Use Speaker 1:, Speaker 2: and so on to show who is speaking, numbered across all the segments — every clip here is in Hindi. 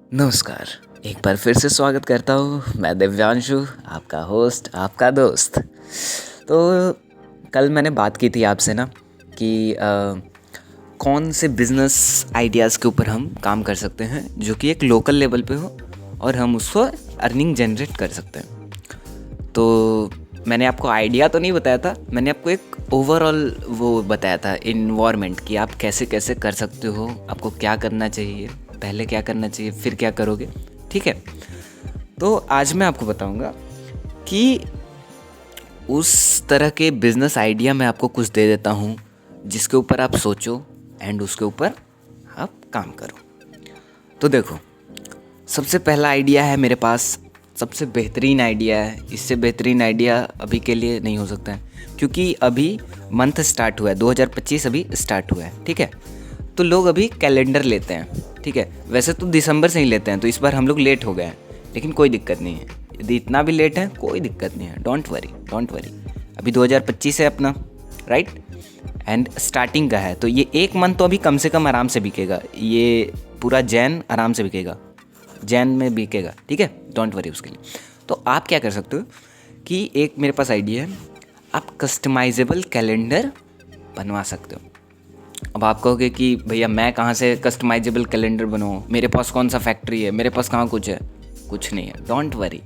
Speaker 1: नमस्कार। एक बार फिर से स्वागत करता हूँ। मैं दिव्यांशु, आपका होस्ट, आपका दोस्त। तो कल मैंने बात की थी आपसे ना कि कौन से बिज़नेस आइडियाज़ के ऊपर हम काम कर सकते हैं जो कि एक लोकल लेवल पे हो और हम उसको अर्निंग जनरेट कर सकते हैं। तो मैंने आपको आइडिया तो नहीं बताया था, मैंने आपको एक ओवरऑल वो बताया था इन्वायरमेंट कि आप कैसे कैसे कर सकते हो, आपको क्या करना चाहिए, पहले क्या करना चाहिए, फिर क्या करोगे। ठीक है, तो आज मैं आपको बताऊंगा कि उस तरह के बिजनेस आइडिया मैं आपको कुछ दे देता हूँ जिसके ऊपर आप सोचो एंड उसके ऊपर आप काम करो। तो देखो, सबसे पहला आइडिया है मेरे पास, सबसे बेहतरीन आइडिया है। इससे बेहतरीन आइडिया अभी के लिए नहीं हो सकता है क्योंकि अभी मंथ स्टार्ट हुआ है, 2025 अभी स्टार्ट हुआ है। ठीक है, तो लोग अभी कैलेंडर लेते हैं। ठीक है, वैसे तो दिसंबर से ही लेते हैं, तो इस बार हम लोग लेट हो गए हैं, लेकिन कोई दिक्कत नहीं है। यदि इतना भी लेट है कोई दिक्कत नहीं है, डोंट वरी। अभी 2025 है अपना, राइट, एंड स्टार्टिंग का है, तो ये एक मंथ तो अभी कम से कम आराम से बिकेगा। ये पूरा जैन आराम से बिकेगा, जैन में बिकेगा। ठीक है, डोंट वरी उसके लिए। तो आप क्या कर सकते हो कि एक मेरे पास आइडिया है, आप कस्टमाइजेबल कैलेंडर बनवा सकते हो। अब आप कहोगे कि भैया मैं कहाँ से कस्टमाइजेबल कैलेंडर बनाऊँ, मेरे पास कौन सा फैक्ट्री है, मेरे पास कहाँ कुछ है। कुछ नहीं है, don't worry,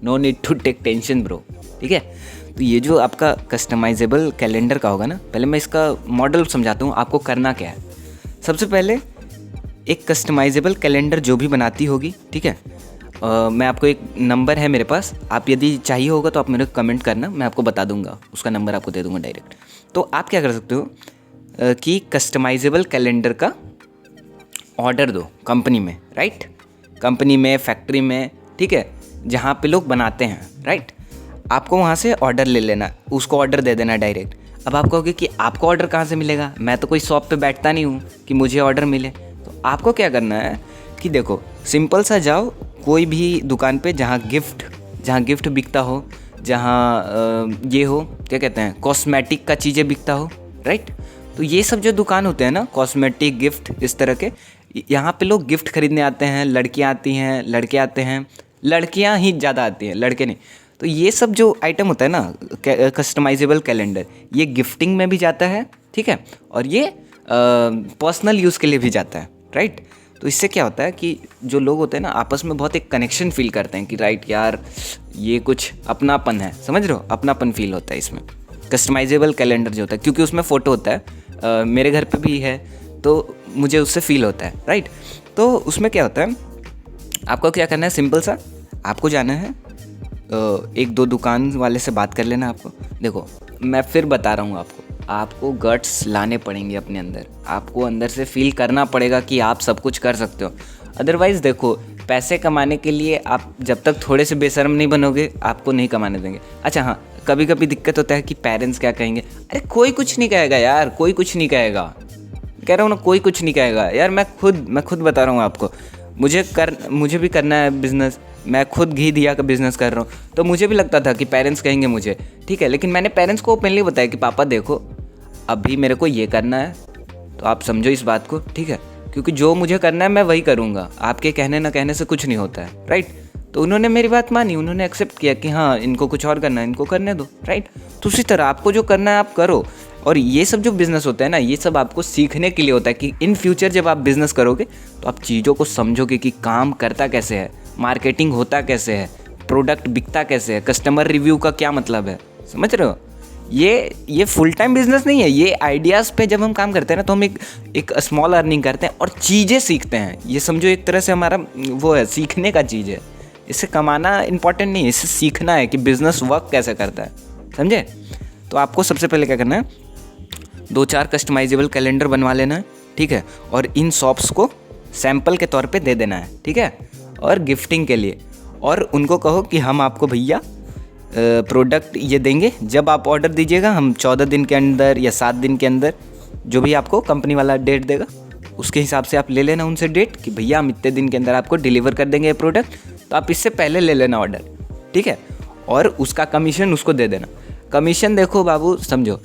Speaker 1: no need to take tension bro. ठीक है, तो ये जो आपका कस्टमाइजेबल कैलेंडर का होगा ना, पहले मैं इसका मॉडल समझाता हूँ आपको करना क्या है। सबसे पहले एक कस्टमाइजेबल कैलेंडर जो भी बनाती होगी, ठीक है, मैं आपको एक नंबर है मेरे पास, आप यदि चाहिए होगा तो आप मेरे को कमेंट करना, मैं आपको बता दूंगा, उसका नंबर आपको दे दूंगा डायरेक्ट। तो आप क्या कर सकते हो कि कस्टमाइजेबल कैलेंडर का ऑर्डर दो कंपनी में, राइट, कंपनी में, फैक्ट्री में, ठीक है, जहाँ पे लोग बनाते हैं, राइट। आपको वहाँ से ऑर्डर ले लेना, उसको ऑर्डर दे देना डायरेक्ट। अब आप कहोगे कि आपको ऑर्डर कहाँ से मिलेगा, मैं तो कोई शॉप पे बैठता नहीं हूँ कि मुझे ऑर्डर मिले। तो आपको क्या करना है कि देखो, सिंपल सा जाओ कोई भी दुकान पे जहाँ गिफ्ट बिकता हो, जहाँ ये हो, क्या कहते हैं, कॉस्मेटिक का चीज़ें बिकता हो, राइट। तो ये सब जो दुकान होते हैं ना, कॉस्मेटिक, गिफ्ट, इस तरह के, यहाँ पे लोग गिफ्ट खरीदने आते हैं, लड़कियाँ आती हैं, लड़के आते हैं, लड़कियाँ ही ज़्यादा आती हैं, लड़के नहीं। तो ये सब जो आइटम होता है ना, कस्टमाइजेबल कैलेंडर, ये गिफ्टिंग में भी जाता है, ठीक है, और ये पर्सनल यूज़ के लिए भी जाता है, राइट। तो इससे क्या होता है कि जो लोग होते हैं ना, आपस में बहुत एक कनेक्शन फील करते हैं कि राइट यार, ये कुछ अपनापन है, समझ रहे हो, अपनापन फील होता है इसमें। कस्टमाइजेबल कैलेंडर जो होता है, क्योंकि उसमें फ़ोटो होता है, मेरे घर पे भी है, तो मुझे उससे फील होता है, राइट। तो उसमें क्या होता है, आपको क्या करना है, सिंपल सा, आपको जाना है एक दो दुकान वाले से बात कर लेना। आपको देखो, मैं फिर बता रहा हूँ आपको गट्स लाने पड़ेंगे अपने अंदर, आपको अंदर से फील करना पड़ेगा कि आप सब कुछ कर सकते हो। अदरवाइज़ देखो, पैसे कमाने के लिए आप जब तक थोड़े से बेशर्म नहीं बनोगे, आपको नहीं कमाने देंगे। अच्छा हाँ, कभी कभी दिक्कत होता है कि पेरेंट्स क्या कहेंगे। अरे कोई कुछ नहीं कहेगा यार, कोई कुछ नहीं कहेगा, कह रहा हूँ ना, कोई कुछ नहीं कहेगा यार। मैं खुद बता रहा हूँ आपको, मुझे भी करना है बिज़नेस, मैं खुद घी दिया का बिज़नेस कर रहा हूँ, तो मुझे भी लगता था कि पेरेंट्स कहेंगे मुझे, ठीक है, लेकिन मैंने पेरेंट्स को ओपनली बताया कि पापा देखो, अभी मेरे को ये करना है, तो आप समझो इस बात को, ठीक है, क्योंकि जो मुझे करना है मैं वही करूँगा, आपके कहने ना कहने से कुछ नहीं होता है, राइट। तो उन्होंने मेरी बात मानी, उन्होंने एक्सेप्ट किया कि हाँ, इनको कुछ और करना है, इनको करने दो, राइट। तो उसी तरह आपको जो करना है आप करो। और ये सब जो बिज़नेस होता है ना, ये सब आपको सीखने के लिए होता है कि इन फ्यूचर जब आप बिज़नेस करोगे तो आप चीज़ों को समझोगे कि काम करता कैसे है, मार्केटिंग होता कैसे है, प्रोडक्ट बिकता कैसे है, कस्टमर रिव्यू का क्या मतलब है, समझ रहे हो। ये फुल टाइम बिजनेस नहीं है, ये आइडियाज़ पे जब हम काम करते हैं ना, तो हम एक स्मॉल अर्निंग करते हैं और चीज़ें सीखते हैं। ये समझो एक तरह से हमारा वो है, सीखने का चीज़ है। इससे कमाना इंपॉर्टेंट नहीं है, इससे सीखना है कि बिज़नेस वर्क कैसे करता है, समझे। तो आपको सबसे पहले क्या करना है, 2-4 कस्टमाइजेबल कैलेंडर बनवा लेना है, ठीक है, और इन शॉप्स को सैंपल के तौर पे दे देना है, ठीक है, और गिफ्टिंग के लिए। और उनको कहो कि हम आपको भैया प्रोडक्ट ये देंगे, जब आप ऑर्डर दीजिएगा हम 14 दिन के अंदर या 7 दिन के अंदर, जो भी आपको कंपनी वाला डेट देगा उसके हिसाब से आप ले लेना उनसे डेट कि भैया हम इतने दिन के अंदर आपको डिलीवर कर देंगे ये प्रोडक्ट। तो आप इससे पहले ले लेना ऑर्डर, ठीक है, और उसका कमीशन उसको दे देना। कमीशन देखो बाबू, समझो,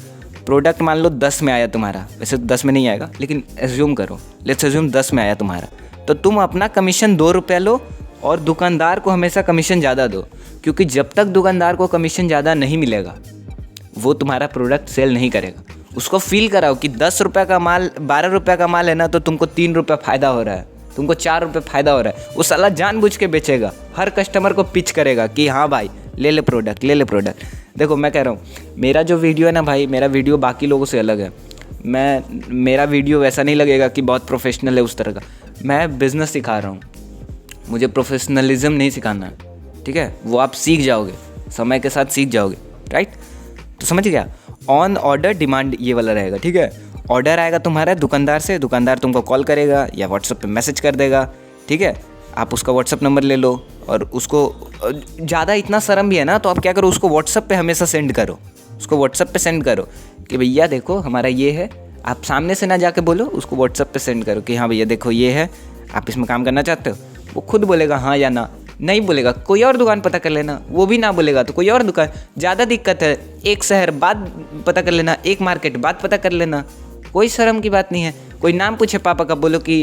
Speaker 1: प्रोडक्ट मान लो 10 में आया तुम्हारा, वैसे तो 10 में नहीं आएगा, लेकिन एज्यूम करो, लेट्स एज्यूम 10 में आया तुम्हारा, तो तुम अपना कमीशन 2 रुपये लो और दुकानदार को हमेशा कमीशन ज़्यादा दो, क्योंकि जब तक दुकानदार को कमीशन ज़्यादा नहीं मिलेगा वो तुम्हारा प्रोडक्ट सेल नहीं करेगा। उसको फील कराओ कि 10 रुपये का माल 12 रुपये का माल है ना, तो तुमको 3 रुपये फ़ायदा हो रहा है, तुमको 4 रुपये फ़ायदा हो रहा है। वो साला जानबूझ के बेचेगा, हर कस्टमर को पिच करेगा कि हाँ भाई ले ले प्रोडक्ट, ले ले प्रोडक्ट। देखो मैं कह रहा हूँ, मेरा जो वीडियो है ना भाई, मेरा वीडियो बाकी लोगों से अलग है। मेरा वीडियो वैसा नहीं लगेगा कि बहुत प्रोफेशनल है उस तरह का। मैं बिज़नेस सिखा रहा हूँ, मुझे प्रोफेशनलिज्म नहीं सिखाना है, ठीक है। वो आप सीख जाओगे, समय के साथ सीख जाओगे, राइट। तो समझ गया, ऑन ऑर्डर डिमांड ये वाला रहेगा, ठीक है। ऑर्डर आएगा तुम्हारा दुकानदार से, दुकानदार तुमको कॉल करेगा या व्हाट्सएप पे मैसेज कर देगा, ठीक है। आप उसका व्हाट्सएप नंबर ले लो और उसको ज़्यादा इतना शर्म भी है ना, तो आप क्या करो, उसको व्हाट्सएप पे हमेशा सेंड करो, उसको व्हाट्सएप पे सेंड करो कि भैया देखो हमारा ये है। आप सामने से ना जाके बोलो, उसको व्हाट्सएप पे सेंड करो कि हाँ भैया देखो ये है, आप इसमें काम करना चाहते हो। वो खुद बोलेगा हाँ या ना, नहीं बोलेगा कोई और दुकान पता कर लेना, वो भी ना बोलेगा तो कोई और दुकान। ज़्यादा दिक्कत है, एक शहर बाद पता कर लेना, एक मार्केट बाद पता कर लेना, कोई शर्म की बात नहीं है। कोई नाम पूछे पापा का, बोलो कि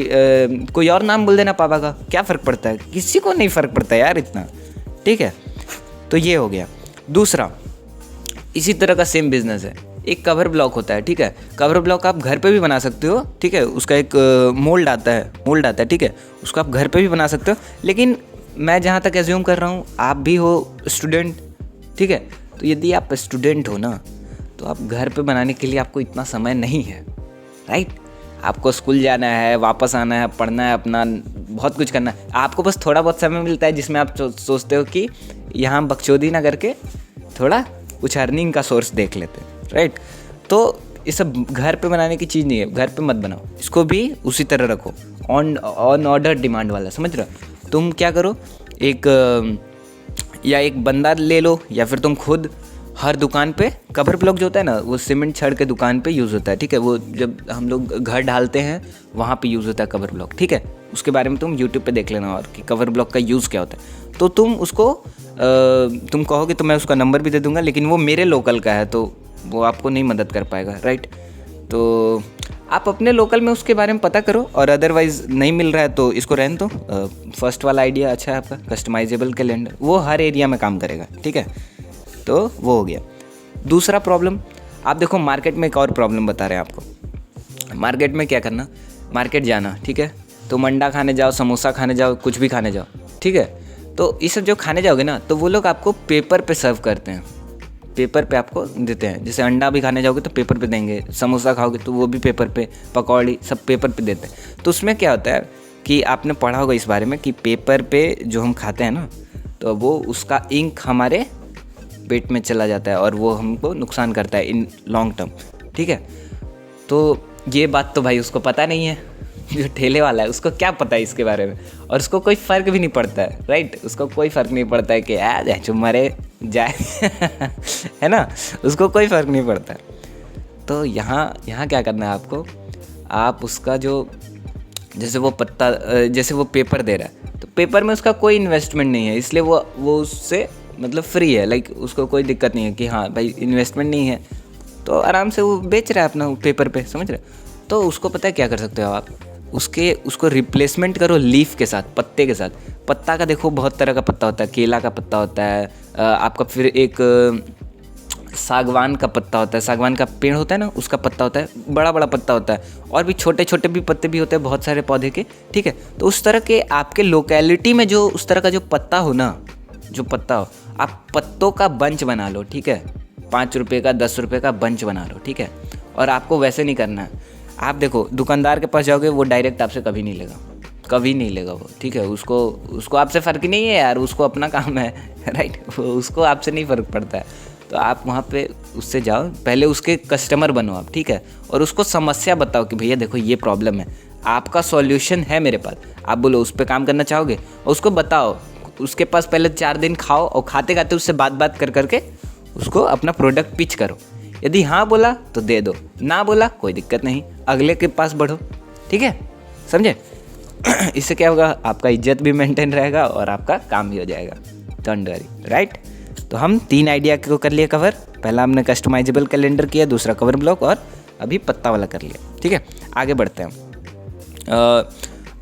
Speaker 1: कोई और नाम बोल देना पापा का, क्या फ़र्क पड़ता है, किसी को नहीं फ़र्क पड़ता यार इतना, ठीक है। तो ये हो गया। दूसरा, इसी तरह का सेम बिजनेस है, एक कवर ब्लॉक होता है, ठीक है। कवर ब्लॉक आप घर पे भी बना सकते हो, ठीक है। उसका एक मोल्ड आता है, ठीक है। उसको आप घर पे भी बना सकते हो, लेकिन मैं जहाँ तक एज्यूम कर रहा हूँ आप भी हो स्टूडेंट, ठीक है। तो यदि आप स्टूडेंट हो ना, तो आप घर पे बनाने के लिए आपको इतना समय नहीं है, राइट। आपको स्कूल जाना है, वापस आना है, पढ़ना है, अपना बहुत कुछ करना है। आपको बस थोड़ा बहुत समय मिलता है जिसमें आप सोचते हो कि यहाँ बकचोदी ना करके थोड़ा कुछ अर्निंग का सोर्स देख लेते हैं, राइट। तो ये सब घर पे बनाने की चीज़ नहीं है, घर पे मत बनाओ, इसको भी उसी तरह रखो, ऑन ऑर्डर डिमांड वाला, समझ रहे हो। तुम क्या करो, एक बंदा ले लो या फिर तुम खुद हर दुकान पे कवर ब्लॉक जो होता है ना, वो सीमेंट छड़ के दुकान पे यूज़ होता है, ठीक है। वो जब हम लोग घर ढालते हैं वहाँ पे यूज़ होता है कवर ब्लॉक, ठीक है। उसके बारे में तुम यूट्यूब पे देख लेना और कि कवर ब्लॉक का यूज़ क्या होता है। तो तुम उसको तुम कहोगे तो मैं उसका नंबर भी दे दूँगा, लेकिन वो मेरे लोकल का है तो वो आपको नहीं मदद कर पाएगा, राइट। तो आप अपने लोकल में उसके बारे में पता करो, और अदरवाइज़ नहीं मिल रहा है तो इसको रहने दो। फर्स्ट वाला आइडिया अच्छा है आपका, कस्टमाइजेबल कैलेंडर, वो हर एरिया में काम करेगा, ठीक है। तो वो हो गया। दूसरा प्रॉब्लम, आप देखो मार्केट में एक और प्रॉब्लम बता रहे हैं आपको। मार्केट में क्या करना, मार्केट जाना, ठीक है। तो मंडा खाने जाओ, समोसा खाने जाओ, कुछ भी खाने जाओ, ठीक है। तो ये सब जो खाने जाओगे ना, तो वो लोग आपको पेपर पे सर्व करते हैं, पेपर पे आपको देते हैं। जैसे अंडा भी खाने जाओगे तो पेपर पे देंगे, समोसा खाओगे तो वो भी पेपर पे, पकौड़ी सब पेपर पे देते हैं। तो उसमें क्या होता है कि आपने पढ़ा होगा इस बारे में कि पेपर पे जो हम खाते हैं ना, तो वो उसका इंक हमारे पेट में चला जाता है और वो हमको नुकसान करता है इन लॉन्ग टर्म, ठीक है। तो ये बात तो भाई उसको पता नहीं है, जो ठेले वाला है उसको क्या पता है इसके बारे में, और उसको कोई फ़र्क भी नहीं पड़ता है, राइट। उसको कोई फ़र्क नहीं पड़ता है कि जो मरे जाए है ना, उसको कोई फ़र्क नहीं पड़ता है। तो यहाँ क्या करना है आपको, आप उसका जो जैसे वो पत्ता, जैसे वो पेपर दे रहा है, तो पेपर में उसका कोई इन्वेस्टमेंट नहीं है, इसलिए वो उससे मतलब फ्री है, लाइक उसको कोई दिक्कत नहीं है कि हाँ भाई इन्वेस्टमेंट नहीं है, तो आराम से वो बेच रहा है अपना पेपर पे, समझ रहे। तो उसको पता है क्या कर सकते हो आप, उसको रिप्लेसमेंट करो लीफ के साथ, पत्ते के साथ। पत्ता का देखो बहुत तरह का पत्ता होता है, केला का पत्ता होता है, आपका फिर एक सागवान का पत्ता होता है, सागवान का पेड़ होता है ना, उसका पत्ता होता है, बड़ा बड़ा पत्ता होता है, और भी छोटे छोटे भी पत्ते भी होते हैं बहुत सारे पौधे के, ठीक है। तो उस तरह के आपके लोकेलिटी में जो उस तरह का जो पत्ता हो ना, जो पत्ता हो, आप पत्तों का बंच बना लो, ठीक है। 5 रुपये का 10 रुपये का बंच बना लो, ठीक है। और आपको वैसे नहीं करना है, आप देखो दुकानदार के पास जाओगे वो डायरेक्ट आपसे कभी नहीं लेगा, कभी नहीं लेगा वो, ठीक है। उसको आपसे फ़र्क ही नहीं है यार, उसको अपना काम है, राइट। उसको आपसे नहीं फ़र्क पड़ता है। तो आप वहाँ पे उससे जाओ, पहले उसके कस्टमर बनो आप, ठीक है। और उसको समस्या बताओ कि भैया देखो ये प्रॉब्लम है, आपका सॉल्यूशन है मेरे पास, आप बोलो उस पर काम करना चाहोगे, और उसको बताओ। उसके पास पहले 4 दिन खाओ और खाते खाते उससे बात कर करके उसको अपना प्रोडक्ट पिच करो। यदि हाँ बोला तो दे दो, ना बोला कोई दिक्कत नहीं, अगले के पास बढ़ो, ठीक है, समझे। इससे क्या होगा, आपका इज्जत भी मेंटेन रहेगा और आपका काम भी हो जाएगा, डोंट वरी, राइट। तो हम 3 आइडिया को कर लिए कवर। पहला हमने कस्टमाइजेबल कैलेंडर किया, दूसरा कवर ब्लॉक, और अभी पत्ता वाला कर लिया, ठीक है। आगे बढ़ते हैं।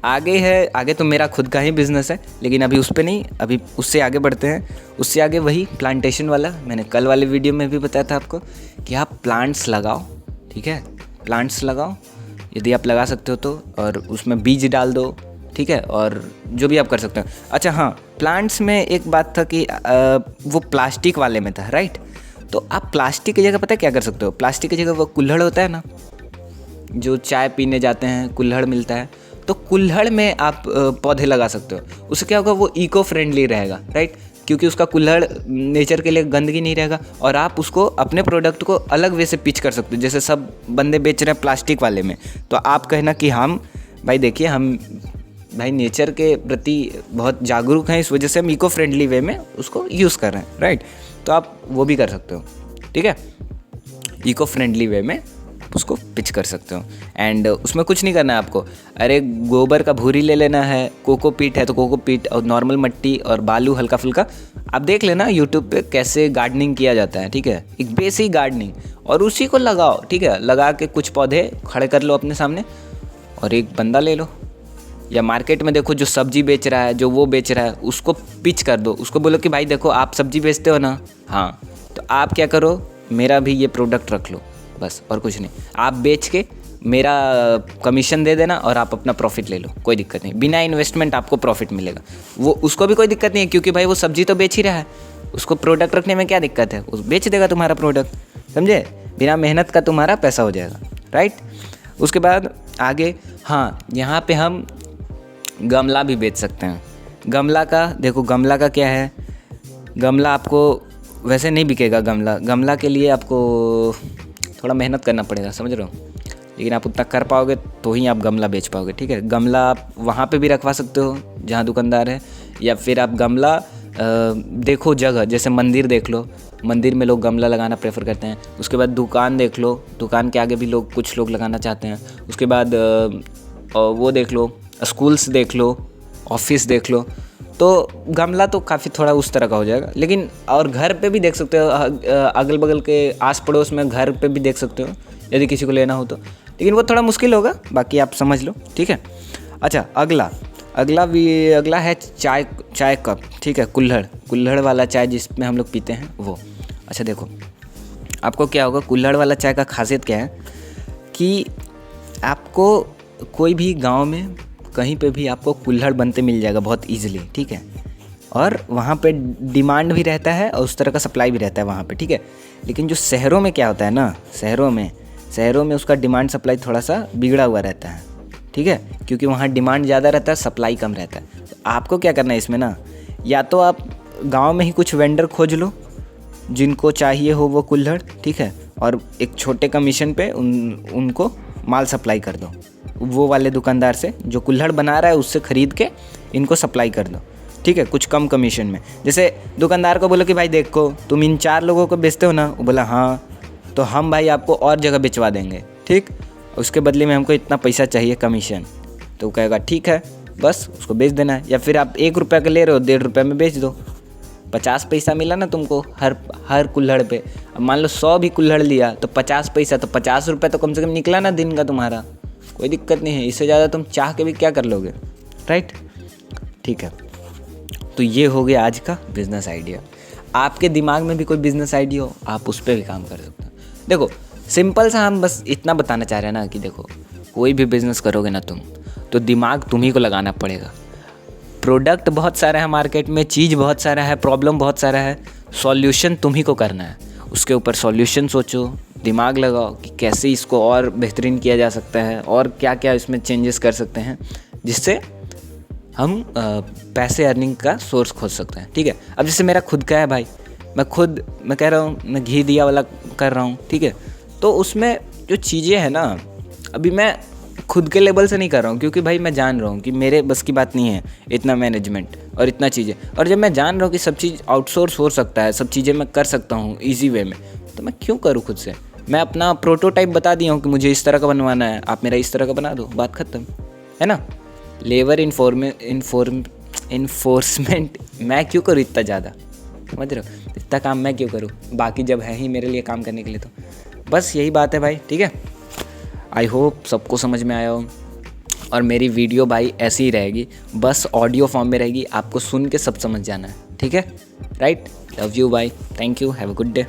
Speaker 1: आगे है, आगे तो मेरा खुद का ही बिज़नेस है, लेकिन अभी उस पे नहीं, अभी उससे आगे बढ़ते हैं। उससे आगे वही प्लांटेशन वाला, मैंने कल वाले वीडियो में भी बताया था आपको कि आप प्लांट्स लगाओ, ठीक है, प्लांट्स लगाओ यदि आप लगा सकते हो तो, और उसमें बीज डाल दो, ठीक है, और जो भी आप कर सकते हो। अच्छा हाँ, प्लांट्स में एक बात था कि वो प्लास्टिक वाले में था, राइट। तो आप प्लास्टिक की जगह पता है क्या कर सकते हो, प्लास्टिक की जगह वो कुल्हड़ होता है ना, जो चाय पीने जाते हैं कुल्हड़ मिलता है, तो कुल्हड़ में आप पौधे लगा सकते हो। उससे क्या होगा, वो इको फ्रेंडली रहेगा, राइट, क्योंकि उसका कुल्हड़ नेचर के लिए गंदगी नहीं रहेगा, और आप उसको अपने प्रोडक्ट को अलग वे से पिच कर सकते हो। जैसे सब बंदे बेच रहे हैं प्लास्टिक वाले में, तो आप कहना कि हम भाई देखिए, हम भाई नेचर के प्रति बहुत जागरूक हैं, इस वजह से हम इको फ्रेंडली वे में उसको यूज़ कर रहे हैं, राइट। तो आप वो भी कर सकते हो, ठीक है, इको फ्रेंडली वे में उसको पिच कर सकते हो। एंड उसमें कुछ नहीं करना है आपको, अरे गोबर का भूरी ले लेना है, कोकोपीट है तो कोकोपीट, और नॉर्मल मिट्टी और बालू हल्का फुल्का, आप देख लेना यूट्यूब पे कैसे गार्डनिंग किया जाता है, ठीक है, एक बेसिक गार्डनिंग, और उसी को लगाओ, ठीक है। लगा के कुछ पौधे खड़े कर लो अपने सामने, और एक बंदा ले लो, या मार्केट में देखो जो सब्जी बेच रहा है, जो वो बेच रहा है, उसको पिच कर दो, उसको बोलो कि भाई देखो आप सब्जी बेचते हो ना, हाँ, तो आप क्या करो, मेरा भी ये प्रोडक्ट रख लो, बस, और कुछ नहीं। आप बेच के मेरा कमीशन दे देना और आप अपना प्रॉफिट ले लो, कोई दिक्कत नहीं, बिना इन्वेस्टमेंट आपको प्रॉफिट मिलेगा। वो उसको भी कोई दिक्कत नहीं है, क्योंकि भाई वो सब्जी तो बेच ही रहा है, उसको प्रोडक्ट रखने में क्या दिक्कत है, वो बेच देगा तुम्हारा प्रोडक्ट, समझे, बिना मेहनत का तुम्हारा पैसा हो जाएगा, राइट। उसके बाद आगे, हाँ, यहाँ पे हम गमला भी बेच सकते हैं। गमला का देखो, गमला का क्या है, गमला आपको वैसे नहीं बिकेगा, गमला के लिए आपको थोड़ा मेहनत करना पड़ेगा, समझ रहे हो, लेकिन आप उतना कर पाओगे तो ही आप गमला बेच पाओगे, ठीक है। गमला आप वहाँ पे भी रखवा सकते हो जहाँ दुकानदार है, या फिर आप गमला देखो जगह, जैसे मंदिर देख लो, मंदिर में लोग गमला लगाना प्रेफर करते हैं। उसके बाद दुकान देख लो, दुकान के आगे भी कुछ लोग लगाना चाहते हैं। उसके बाद वो देख लो, स्कूल्स देख लो, ऑफिस देख लो, तो गमला तो काफ़ी थोड़ा उस तरह का हो जाएगा। लेकिन और घर पे भी देख सकते हो, अगल बगल के आस पड़ोस में घर पे भी देख सकते हो यदि किसी को लेना हो तो, लेकिन वो थोड़ा मुश्किल होगा, बाकी आप समझ लो, ठीक है। अच्छा, अगला है चाय कप, ठीक है, कुल्हड़ वाला चाय जिसमें हम लोग पीते हैं वो। अच्छा देखो, आपको क्या होगा, कुल्हड़ वाला चाय का खासियत क्या है कि आपको कोई भी गांव में कहीं पे भी आपको कुल्हड़ बनते मिल जाएगा बहुत ईजिली, ठीक है, और वहाँ पे डिमांड भी रहता है और उस तरह का सप्लाई भी रहता है वहाँ पे, ठीक है। लेकिन जो शहरों में क्या होता है ना, शहरों में उसका डिमांड सप्लाई थोड़ा सा बिगड़ा हुआ रहता है, ठीक है, क्योंकि वहाँ डिमांड ज़्यादा रहता है, सप्लाई कम रहता है। तो आपको क्या करना है इसमें ना, या तो आप गाँव में ही कुछ वेंडर खोज लो जिनको चाहिए हो वो कुल्हड़, ठीक है, और एक छोटे कमीशन पे उनको माल सप्लाई कर दो, वो वाले दुकानदार से जो कुल्हड़ बना रहा है उससे ख़रीद के इनको सप्लाई कर दो, ठीक है, कुछ कम कमीशन में। जैसे दुकानदार को बोलो कि भाई देखो तुम इन 4 लोगों को बेचते हो ना, वो बोला हाँ, तो हम भाई आपको और जगह बेचवा देंगे, ठीक, उसके बदले में हमको इतना पैसा चाहिए कमीशन, तो वो कहेगा ठीक है, बस उसको बेच देना है। या फिर आप 1 रुपये का ले रहे हो, 1.5 रुपये में बेच दो, 50 पैसा मिला ना तुमको हर कुल्हड़ पे। अब मान लो 100 भी कुल्हड़ लिया तो 50 पैसा, तो 50 रुपये तो कम से कम निकला ना दिन का तुम्हारा, कोई दिक्कत नहीं है। इससे ज़्यादा तुम चाह के भी क्या कर लोगे, राइट, ठीक है। तो ये हो गया आज का बिज़नेस आइडिया। आपके दिमाग में भी कोई बिज़नेस आइडिया हो, आप उस पर भी काम कर सकते हो। देखो सिंपल सा हम बस इतना बताना चाह रहे हैं ना कि देखो, कोई भी बिज़नेस करोगे ना तुम, तो दिमाग तुम्ही को लगाना पड़ेगा। प्रोडक्ट बहुत सारा है मार्केट में, चीज़ बहुत सारा है, प्रॉब्लम बहुत सारा है, सॉल्यूशन तुम्ही को करना है। उसके ऊपर सॉल्यूशन सोचो, दिमाग लगाओ कि कैसे इसको और बेहतरीन किया जा सकता है और क्या क्या इसमें चेंजेस कर सकते हैं जिससे हम पैसे अर्निंग का सोर्स खोज सकते हैं, ठीक है। अब जैसे मेरा खुद का है भाई, मैं कह रहा हूँ, मैं घी दिया वाला कर रहा हूँ, ठीक है, तो उसमें जो चीज़ें हैं ना, अभी मैं खुद के लेवल से नहीं कर रहा हूँ, क्योंकि भाई मैं जान रहा हूँ कि मेरे बस की बात नहीं है इतना मैनेजमेंट और इतना चीज़ें। और जब मैं जान रहा हूँ कि सब चीज़ आउटसोर्स हो सकता है, सब चीज़ें मैं कर सकता हूँ ईजी वे में, तो मैं क्यों करूँ खुद से। मैं अपना प्रोटोटाइप बता दिया हूँ कि मुझे इस तरह का बनवाना है, आप मेरा इस तरह का बना दो, बात ख़त्म, है ना। लेबर इन्फोर्समेंट मैं क्यों करूँ इतना ज़्यादा, समझ रहे हो, इतना काम मैं क्यों करूँ, बाकी जब है ही मेरे लिए काम करने के लिए। तो बस यही बात है भाई, ठीक है। आई होप सबको समझ में आया हो। और मेरी वीडियो भाई ऐसी ही रहेगी, बस ऑडियो फॉर्म में रहेगी, आपको सुन के सब समझ जाना है, ठीक है? Right, love you bye, thank you, have a good day.